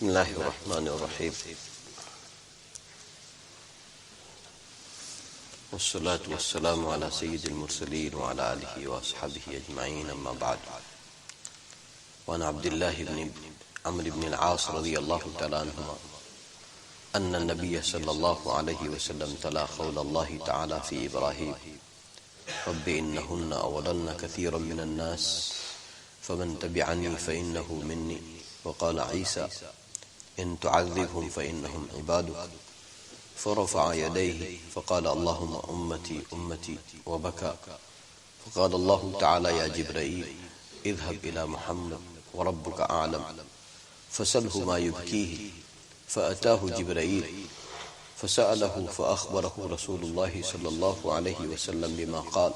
بسم الله الرحمن الرحيم والصلاة والسلام على سيد المرسلين وعلى آله وأصحابه أجمعين أما بعد وعن عبد الله بن عمرو بن العاص رضي الله تعالى عنهما أن النبي صلى الله عليه وسلم تلا قول الله تعالى في إبراهيم رب إنهن أضلن كثيرا من الناس فمن تبعني فإنه مني وقال عيسى إن تعذبهم فإنهم عبادك فرفع يديه فقال اللهم أمتي أمتي وبكى فقال الله تعالى يا جبرائيل اذهب إلى محمد وربك أعلم فسله ما يبكيه فأتاه جبرائيل فسأله فأخبره رسول الله صلى الله عليه وسلم بما قال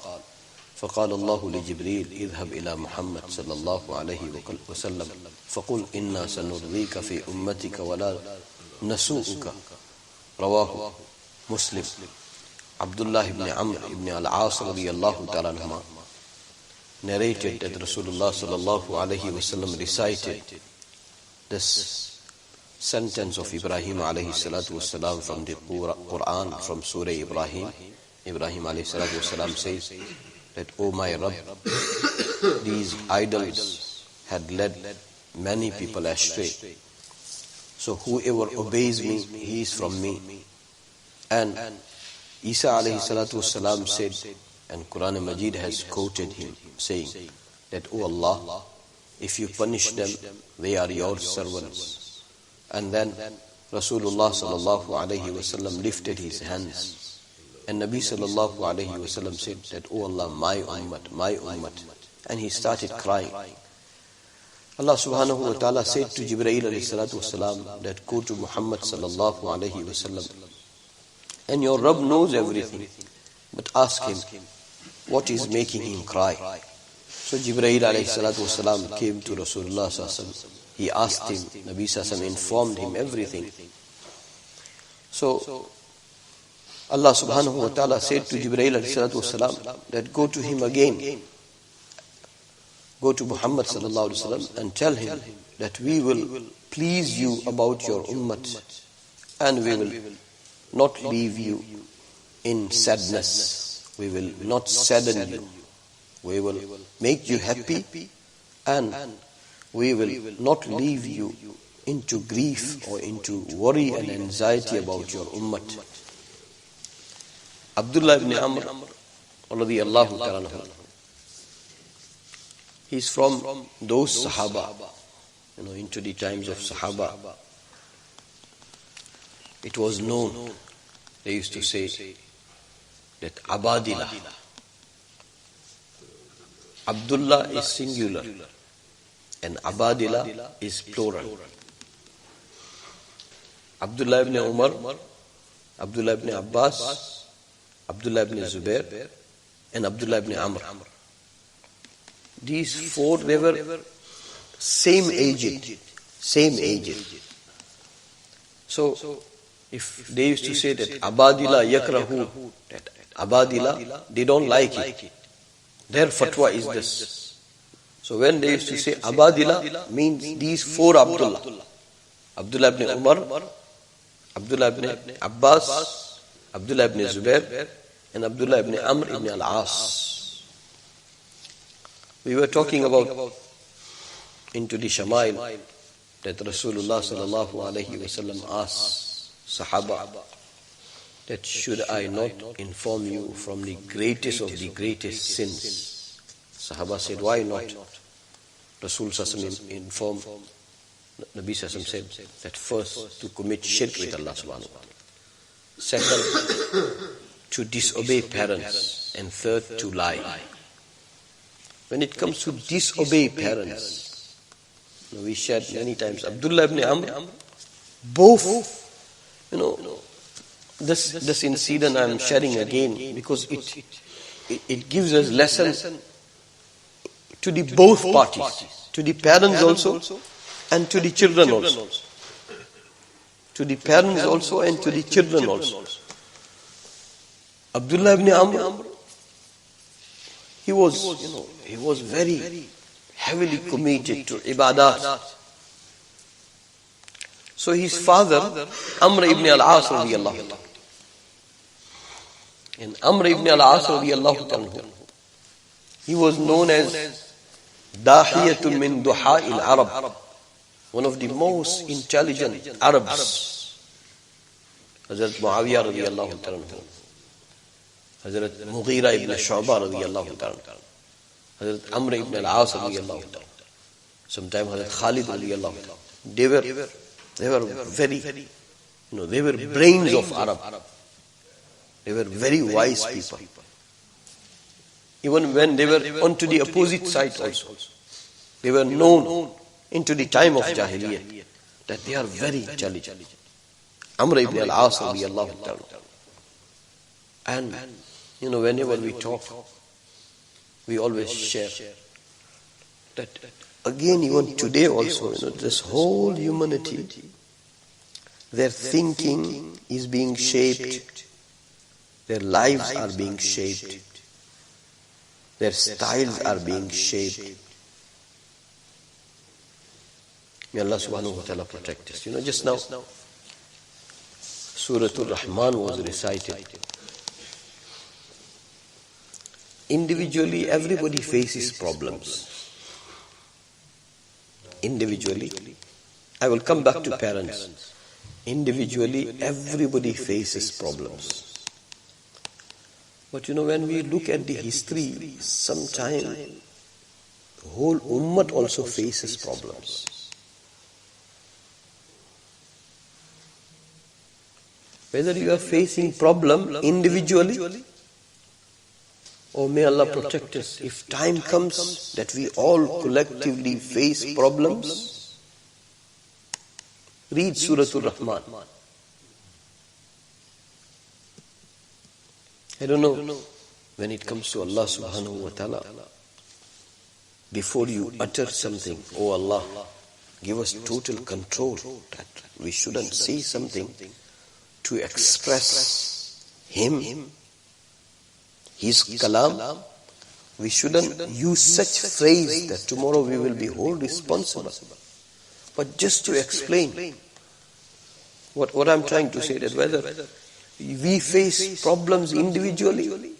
فقال الله لجبريل اذهب إلى محمد صلى الله عليه وسلم فقل إنا سنرضيك في أمتك ولا نسوءك رواه Muslim. Abdullah ibn Amr ibn al-As radiyallahu ta'ala anhuma narrated that Rasulullah sallallahu alayhi wasallam recited this sentence of Ibrahim alayhi salatu wasalam from the Quran, from Surah Ibrahim. Ibrahim alayhi salatu wasalam says that, O my Rabb, these idols had led many people astray. So whoever obeys me, he is from me. And Isa alayhi salatu wasalam said, and Quran Majid has quoted him saying that, O Allah, if you punish them, they are your servants. And then Rasulullah sallallahu alayhi wasallam lifted his hands. And Nabi sallallahu alayhi wasallam said that, O Allah, my ummat, my ummat. And he started crying. Allah subhanahu wa ta'ala said to Jibreel alayhi salatu wasalam that, go to Muhammad sallallahu alayhi wasallam. And your Rabb knows everything. But ask him, what is making him cry? So Jibreel alayhi salatu wasalam came to Rasulullah sallallahu alayhi wasallam. He asked him, Nabi sallallahu alayhi wasallam informed him everything. So Allah subhanahu wa ta'ala said to Jibreel alayhi salatu wasalam that go to him again. Go to Muhammad sallallahu alayhi wasallam and tell him that we will please you about your ummat and we will not leave you in sadness. We will not sadden you. We will make you happy and we will not leave you into grief or into worry and anxiety about your ummat. Abdullah ibn Amr radiyallahu ta'ala anhu, he's from those Sahaba, into the times of Sahaba. It was known, they used to say that Abadila. Abdullah is singular and Abadila is plural. Abdullah ibn Umar, Abdullah ibn Abbas, Abdullah ibn Zubair and Abdullah ibn Amr. These four, they were same aged. So, if they used to say that Abadila yakrahu, that Abadila, they don't like it. Their fatwa is this. So when they used to say Abadila, means these four Abdullah. Abdullah ibn Umar, Abdullah ibn Abbas, Abdullah ibn Zubair, and Abdullah ibn Amr ibn al-As. We were talking about into the Shama'il that Rasulullah sallallahu alayhi wasallam asked Sahaba that should I not inform you from the greatest of the greatest sins? Sahaba said, why not? Rasul sallallahu informed, Nabi sallallahu said that first to commit shirk with Allah subhanahu wa ta'ala. Second, to disobey parents. And third, to lie. When it comes to disobey parents, we shared many times, Abdullah ibn Amr, both, this incident I am sharing again because it gives us lessons to the both parties, to the parents also and to the children also. To the parents also and to the children also. Abdullah ibn Amr, he was very heavily committed to ibadat. So his father, Amr ibn al-As radiyallahu ta'ala. And Amr ibn al-As radiyallahu ta'ala, he was known as Dahiyatun min Duha'il Arab, one of the most intelligent Arabs. Hazrat Muawiyah radiyallahu ta'ala, Hazrat Mughira ibn Shu'bah radiyallahu ta'ala, Hazrat Amr ibn al-As radiyallahu ta'ala, sometimes Hazrat Khalid radiyallahu ta'ala. They were very, they were brains of Arab. They were very wise people. Even when they were onto the opposite side also, they were known into the time of Jahiliyyah that they are very intelligent. Amr ibn al-As radiyallahu ta'ala. And, whenever we talk, we always share that again, even today also, this whole humanity, their thinking is being shaped, their lives are being shaped, their styles are being shaped. May Allah subhanahu wa ta'ala protect us. Just now, Surah Al-Rahman was recited. Individually, everybody faces problems. Individually, I will come back to parents. Individually, everybody faces problems. But when we look at the history, sometimes the whole ummah also faces problems. Whether you are facing problem individually, or may Allah protect us, if time comes that we all collectively face problems, read Surah Al-Rahman. I don't know, when it comes to Allah subhanahu wa ta'ala, before you utter something, oh Allah, give us total control, that we shouldn't say something to express Him, His kalam. We shouldn't use such phrase that tomorrow we will be wholly responsible. But just to explain what I'm trying to say, that whether we face problems individually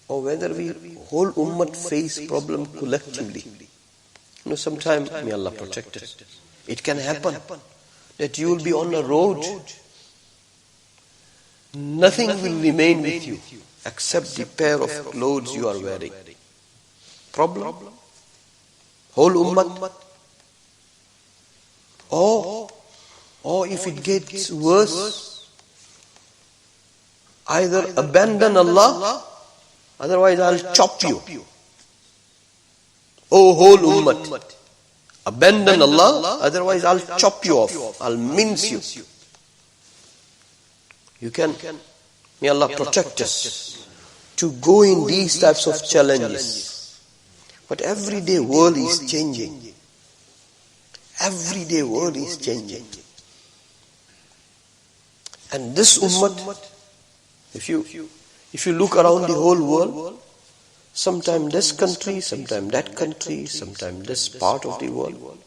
or whether we whole ummah face problem collectively. Sometimes, may Allah protect us, it can happen that you will be on a road, nothing will remain with you except the pair of clothes you are wearing. Problem? Whole ummah? Or if it gets worse, either abandon Allah, otherwise I'll chop you. Oh whole ummah, abandon Allah, otherwise I'll chop you off, I'll mince you. You can, may Allah protect us to go in these types of challenges. But everyday world is changing. Everyday world is changing. And this ummah, if you look around the whole world, sometime this country, sometime that country, sometime this part of the world,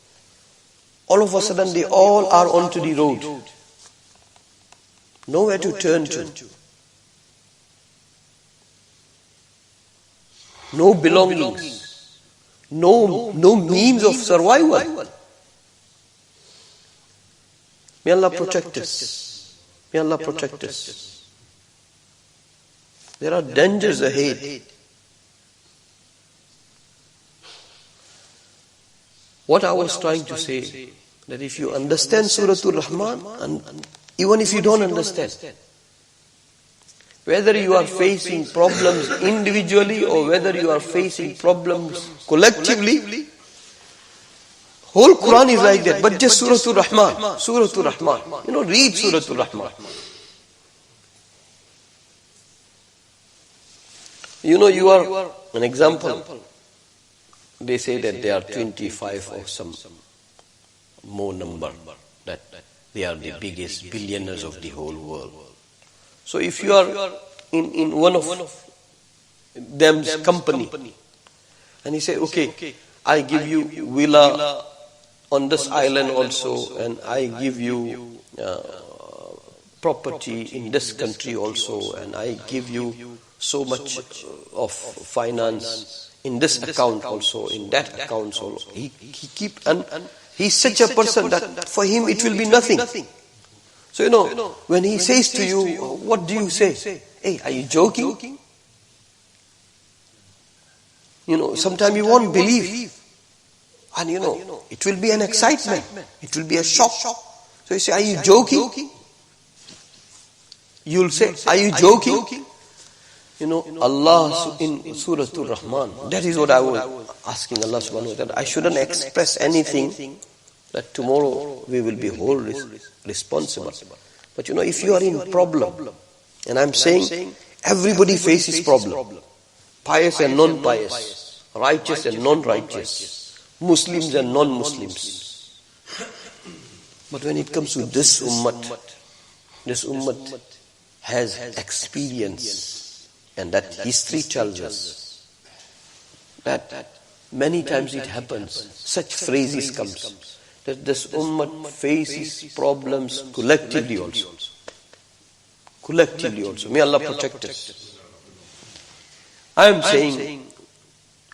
all of a sudden they all are onto the road. Nowhere to turn to. No belongings. No means of survival. May Allah protect us. May Allah protect us. There are dangers ahead. What I was trying to say, that if you understand Surah Al-Rahman, and even if you don't understand, whether you are facing problems individually or whether you are facing problems collectively, whole Quran is like that, but just Surah Al-Rahman. Surah Al-Rahman. Read Surah Al-Rahman. You are an example. They say that there are 25 or some more number, that they are the biggest billionaires of the whole world. So if you are in one of them's company, and he say, okay, I give you villa, on this island also, and I give you property in this country also, and I give you so much of finance in this account also, in that account also. He keep, and he's such a person that for him it will be nothing. So when he says to you, what do you say? Hey, are you joking? Sometimes you won't believe. And it will be an excitement. It will be a shock. So you say, are you joking? You'll say, are you joking? Allah in Surah Al-Rahman, that is what I was asking Allah subhanahu wa ta'ala. I shouldn't express anything that tomorrow we will be whole responsible. But if you are in problem, and I'm saying everybody faces problem, pious and non-pious, righteous and non-righteous, Muslims and non-Muslims. But when it comes to this ummah has experience, and that history tells us that many times it happens, such phrases comes, that this ummah faces problems collectively also. May Allah protect us. I am saying,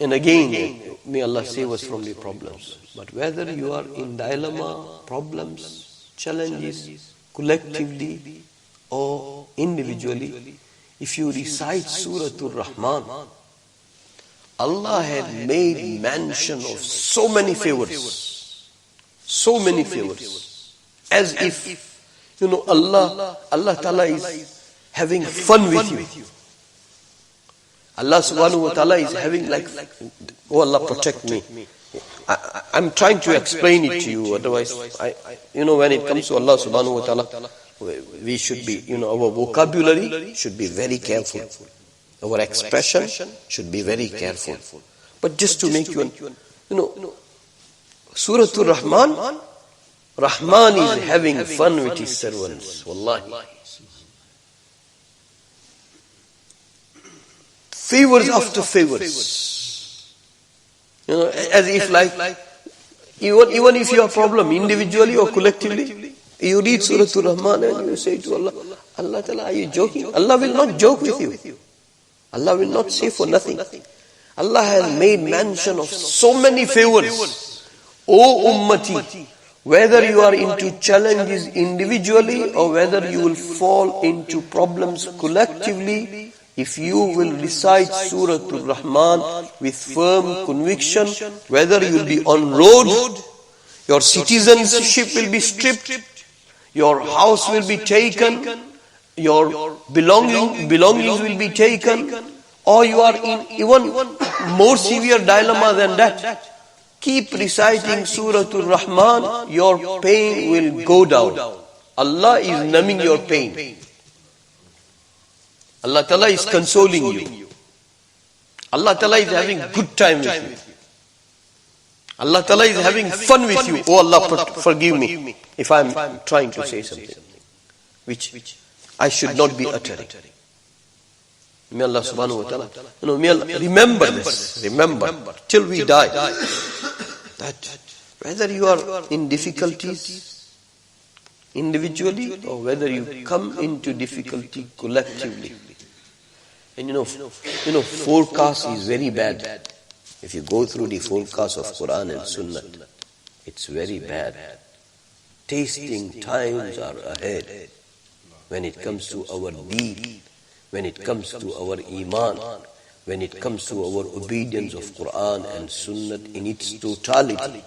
and again, may Allah save us from the problems. But whether you are in dilemma, problems, challenges, collectively or individually, if you recite Surah Al-Rahman, Allah had made mention of so many favors. As if, Allah Ta'ala is having fun with you. Allah subhanahu wa ta'ala is having oh Allah protect me. I'm trying to explain it to you, otherwise, when it comes to Allah subhanahu wa ta'ala, we should be, our vocabulary should be very careful. Our expression should be very careful. But just to make you, Surah Al-Rahman, Rahman is having fun with his servants. Wallahi. Favors after favors. As if even if you have a problem individually or collectively, you read Surah Al-Rahman and you say to Allah, Allah Ta'ala, are you joking? Allah will not joke with you. Allah will not say for nothing. Allah has made mention of so many favors. O Ummati, whether you are into challenges individually or whether you will fall into problems collectively, if you will recite Surah Al-Rahman with firm conviction, whether you will be on road, your citizenship will be stripped, your house will be taken, your belongings will be taken, or you are in even more severe dilemma than that. Keep reciting Surah Al-Rahman, your pain will go down. Allah is numbing your pain. Allah Ta'ala is consoling you. Allah Ta'ala is having good time with you. Allah Ta'ala is having fun with you. Oh Allah, forgive me if I am trying to say something which I should not be uttering. May Allah subhanahu wa ta'ala, may Allah remember this. Remember till we die that whether you are in difficulties individually or whether you come into difficulty collectively. And forecast is very bad. If you go through the forecast of Quran and Sunnah, it's very bad. Tasting times are ahead when it comes to our deed, when it comes to our iman, when it comes to our obedience of Quran and Sunnah in its totality.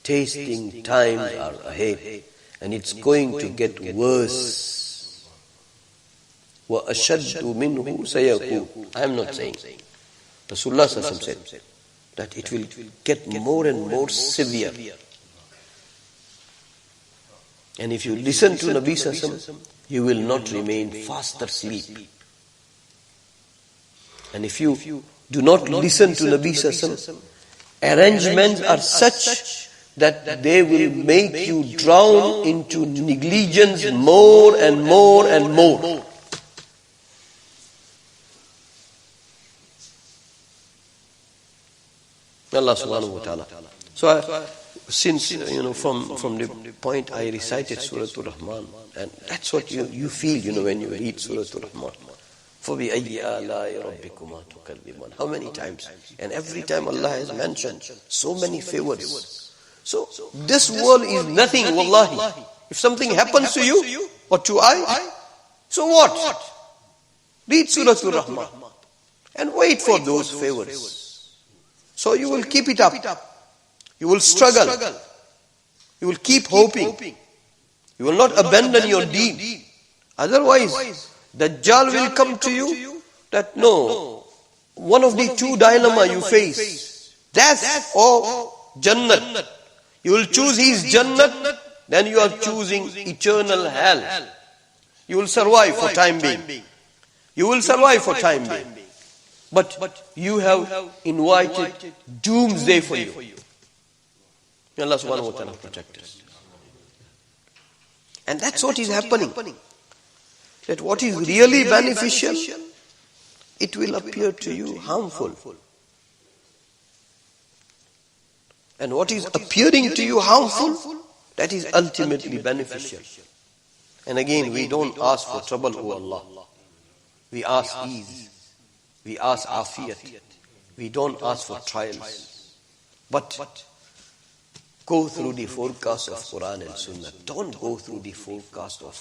Tasting times are ahead, and it's going to get worse. وَأَشَدُّ مِنْهُ سَيَكُونُ. I am not saying. Rasulullah said that it will get more and more severe. And if you listen to Nabi, you will not remain fast asleep. And if you do not listen to Nabi, arrangements are such that they will make you drown into negligence more and more and more. Allah subhanahu wa ta'ala. So since, from the point I recited Surah Al-Rahman, and that's what you feel, when you read Surah Al-Rahman. فَبِأَيِّ آلَاءِ رَبِّكُمَا تُكَذِّبَانِ. How many times? And every time Allah has mentioned so many favors. So this world is nothing, wallahi. If something happens to you, or to I, so what? Read Surah Al-Rahman and wait for those favors. So you will keep it up. You will struggle. You will keep hoping. You will not abandon your deen. Otherwise, Dajjal will come to you that no, one of the two dilemma you face, death or Jannat. You will choose his Jannat, then you are choosing eternal hell. You will survive for time being. You will survive for time being. But you have invited doomsday for you. May Allah subhanahu wa ta'ala protect us. And that's what is happening. That what is really beneficial, it will appear to you harmful. And what is appearing to you harmful, that is ultimately beneficial. And again, we don't ask for trouble, O Allah. We ask ease. We ask afiyat. We don't ask for trials. But go through the forecast of Quran and Sunnah. Don't go through the forecast of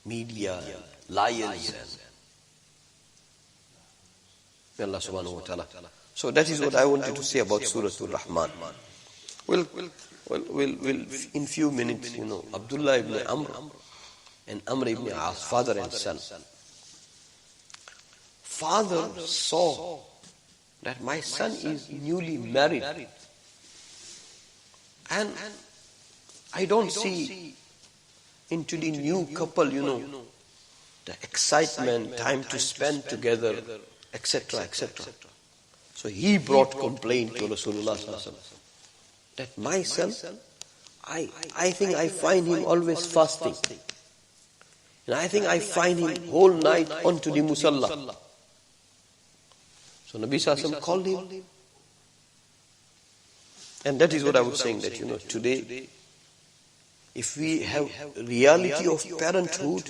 media and liars. May Allah subhanahu wa ta'ala. So that is what I wanted to say about Surah Al-Rahman. We'll in few minutes, Abdullah ibn Amr and Amr ibn As, father and son. Father saw that my son is newly married. And I don't see into the new couple, the excitement, time to spend together, etc., etc. So he brought complaint to Rasulullah that my son, I think I find him always fasting. And I think I find him whole night onto the musalla. So Nabi Sallallahu called him. And that is what I was saying, that today, if we have reality of parenthood,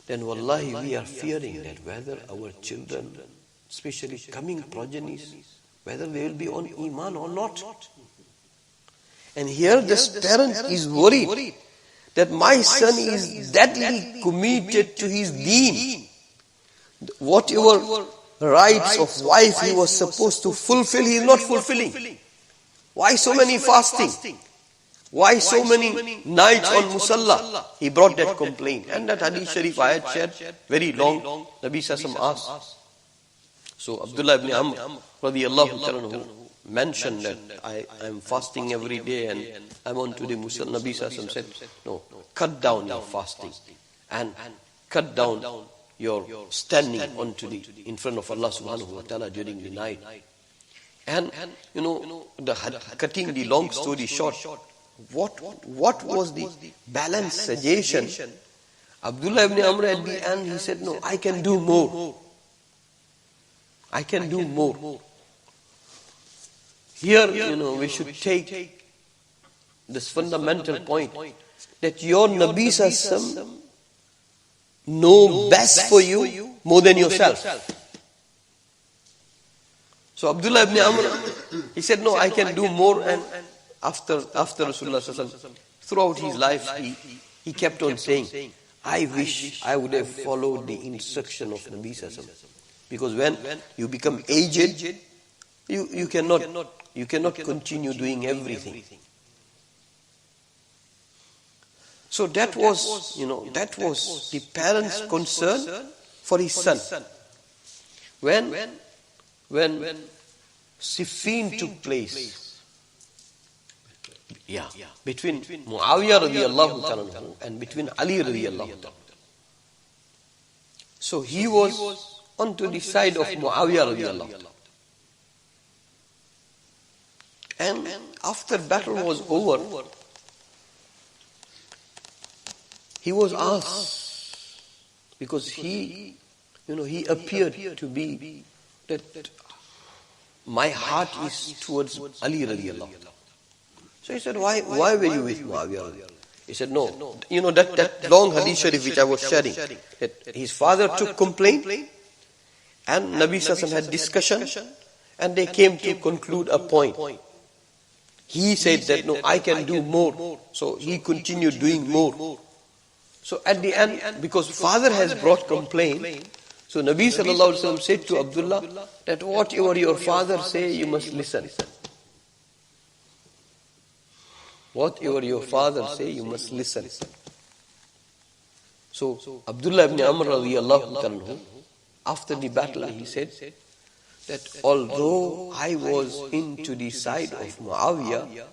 then wallahi we are fearing that whether our children, especially coming progenies, whether they will be on iman or not. And here this parent is worried that my son is deadly committed to his deen. Whatever rights of wife he was supposed to fulfill, he is not fulfilling. Why so many fasting? Why so many nights on musalla? He brought that complaint. And that hadith sharif I had shared, very long, Nabi Sallallahu asked. So Abdullah ibn Amr radiyallahu ta'ala mentioned that I am fasting every day and I'm on to the musalla. Nabi Sallallahu said, no, cut down your fasting and cut down your standing onto in front of Allah subhanahu wa ta'ala during the night. And cutting the long story short, what was the balanced suggestion? Abdullah ibn Amr at the end, he said, no, I can do more. I can do more. Here, we should take this fundamental point that your Nabi Sallallahu know best for you more than yourself. So Abdullah ibn Amr, he said, no, I can do more. And after Rasulullah Sallallahu throughout his life, he kept on saying, I wish I would have followed the instruction of Nabi Sallallahu. Because when you become aged, you cannot continue doing everything. So that was the parents' concern for his son. When Siffin took place, between Muawiyah radiyallahu ta'ala and between Ali radiyallahu ta'ala. So he was onto the side of Muawiyah radiyallahu ta'ala. And after battle was over, he was asked, because he appeared to be that my heart is towards Ali radiyallahu ta'ala. So he said, why were you with Muawiyah? He said, no. You know that long hadith sharif which I was sharing, that his father took complaint and Nabi Sallallahu had discussion and they came to conclude a point. He said that, no, I can do more. So he continued doing more. So at the end, because father has brought complaint, so Nabi Sallallahu Alaihi Wasallam said to Abdullah that whatever your father say, you must listen. Whatever your father say, you must listen. So Abdullah ibn Amr radiyallahu anhu, after the battle, he said that although I was into the side of Muawiyah,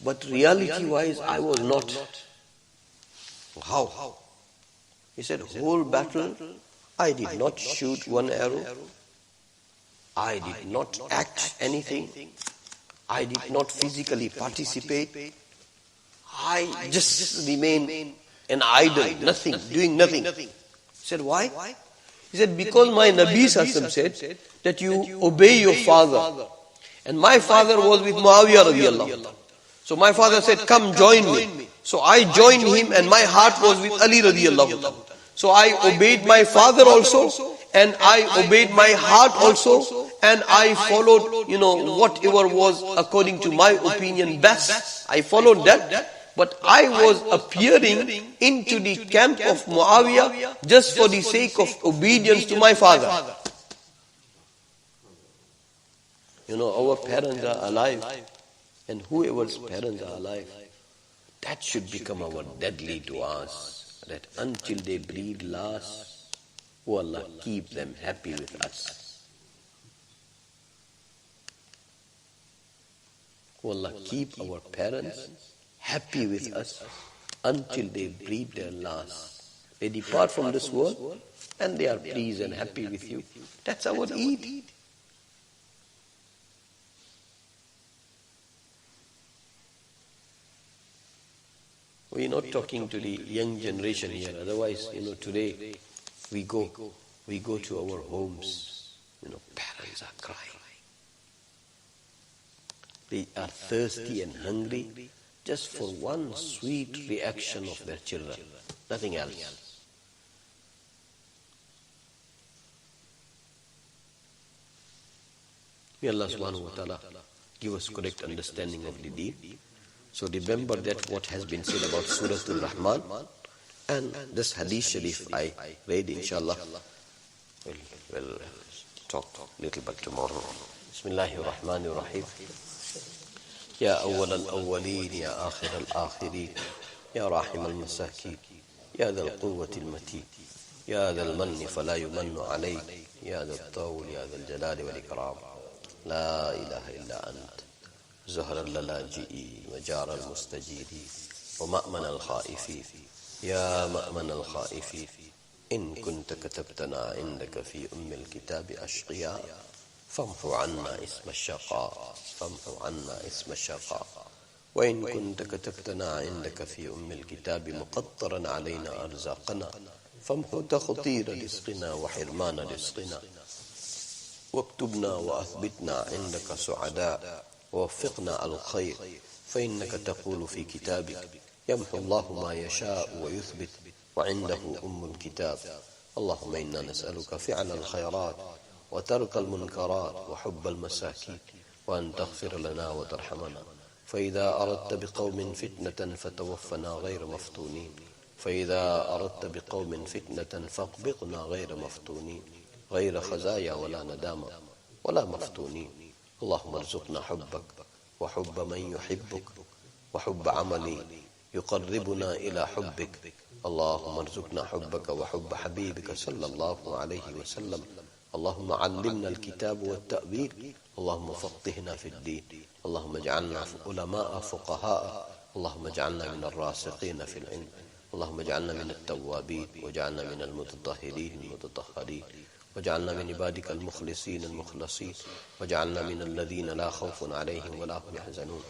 but reality-wise I was not. How? He said, whole battle, I did not shoot one arrow. I did not act anything. I did not physically participate. I just remained an idol, nothing, doing nothing. He said, why? He said, because my Nabi Sallallahu said that you obey your father. And my father was with Muawiyah radiyallahu anhu. So my father said, come join me. So I joined him and my heart was with Ali radiyallahu anhu. So I obeyed my father also and I obeyed my heart also and I followed, whatever was according to my opinion best. I followed that. But I was appearing into the camp of Muawiyah just for the sake of obedience to my father. Our parents are alive, and whoever's parents are alive, that should become our deadly du'as, that until they breathe last, oh Allah, keep them happy with us. Oh Allah, keep our parents happy with us until they breathe their last. They depart from this world and they are pleased and happy with you. That's our Eid. We're not talking to the young generation here. Otherwise, today we go to our homes. Parents are crying. They are thirsty and hungry just for one sweet reaction of their children, nothing else. May Allah subhanahu wa ta'ala give us correct understanding of the deen. So remember that what has been said about Surah Al-Rahman and this hadith sharif I read, inshallah. We'll talk a little bit tomorrow. Bismillahir Rahmanir Rahim. يا أول الأولين يا آخر الآخرين يا راحم المساكين يا ذا القوة المتين يا ذا المن فلا يمن عليك يا ذا الطول يا ذا الجلال والإكرام لا إله إلا أنت زهر الللاجئين وجار المستجيرين ومأمن الخائفين يا مأمن الخائفين إن كنت كتبتنا عندك في الكتاب أشقياء فامحو عنا اسم الشقاء وإن كنت كتبتنا عندك في الكتاب مقطرا علينا أرزاقنا فامحو تخطير رزقنا وحرمان رزقنا واكتبنا وأثبتنا عندك سعداء ووفقنا الخير فإنك تقول في كتابك يمحو الله ما يشاء ويثبت وعنده الكتاب اللهم إنا نسألك فعل الخيرات وترك المنكرات وحب المساكين وأن تغفر لنا وترحمنا فإذا أردت بقوم فتنة فتوفنا غير مفتونين فإذا أردت بقوم فتنة فاقبضنا غير مفتونين غير خزايا ولا ندامة ولا مفتونين اللهم ارزقنا حبك وحب من يحبك وحب عمل يقربنا إلى حبك اللهم ارزقنا حبك وحب حبيبك صلى الله عليه وسلم اللهم علمنا الكتاب والتأويل اللهم فقهنا في الدين اللهم اجعلنا علماء فقهاء اللهم اجعلنا من الراسخين في العلم اللهم اجعلنا من التوابين واجعلنا من المتطهرين المتطهرين واجعلنا من عبادك المخلصين المخلصين واجعلنا من الذين لا خوف عليهم ولا هم يحزنون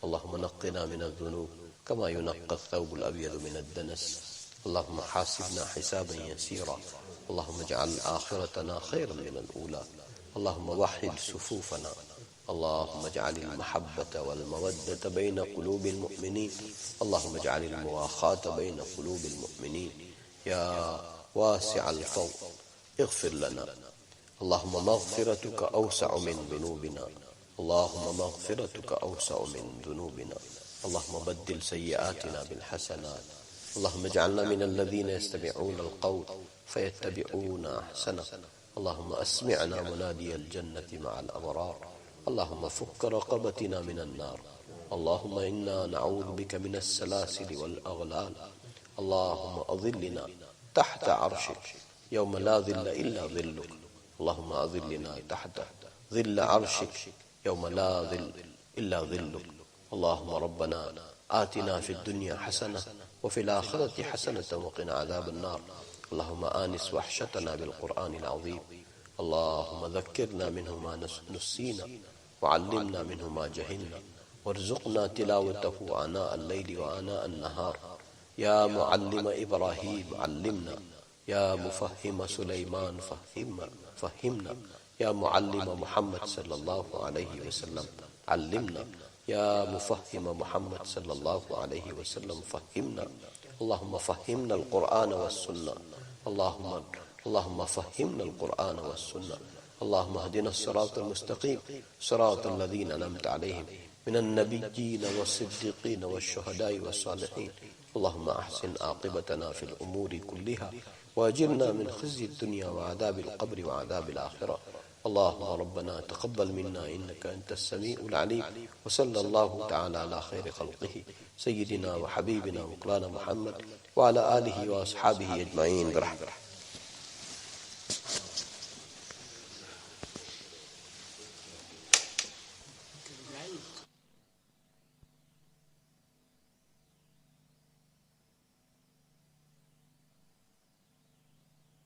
اللهم نقنا من الذنوب كما ينقى الثوب الأبيض من الدنس اللهم حاسبنا حسابا يسيرا اللهم اجعل آخرتنا خيرا من الأولى اللهم وحد صفوفنا اللهم اجعل المحبة والمودة بين قلوب المؤمنين. اللهم اجعل المواخاة بين قلوب المؤمنين. يا واسع الفضل اغفر لنا. اللهم مغفرتك أوسع من ذنوبنا. اللهم مغفرتك أوسع من ذنوبنا. اللهم بدل سيئاتنا بالحسنات. اللهم اجعلنا من الذين يستمعون القول فيتبعون أحسنه. اللهم أسمعنا منادي الجنة مع الأبرار. اللهم فك رقبتنا من النار. اللهم إنا نعوذ بك من السلاسل والأغلال. اللهم أظلنا تحت عرشك يوم لا ظل إلا ظلك. اللهم أظلنا تحت ظل عرشك يوم لا ظل إلا ظلك. اللهم ربنا آتنا في الدنيا حسنة وفي الآخرة حسنة وقنا عذاب النار. اللهم آنس وحشتنا بالقرآن العظيم. اللهم ذكرنا منه ما نسينا وعلمنا منه ما جهلنا وارزقنا تلاوته آناء الليل وآناء النهار. يا معلم إبراهيم علمنا. يا مفهم سليمان فهمنا. يا معلم محمد صلى الله عليه وسلم علمنا. يا مفهم محمد صلى الله عليه وسلم فهمنا. اللهم فهمنا القرآن والسنة. اللهم فهمنا القرآن والسنة. اللهم اهدنا الصراط المستقيم صراط الذين أنعمت عليهم من النبيين والصديقين والشهداء والصالحين. اللهم أحسن عاقبتنا في الأمور كلها وأجرنا من خزي الدنيا وعذاب القبر وعذاب الآخرة. اللهم ربنا تقبل منا إنك أنت السميع العليم. وصلى الله تعالى على خير خلقه سيدنا وحبيبنا ومولانا محمد وعلى آله وأصحابه أجمعين برحمته.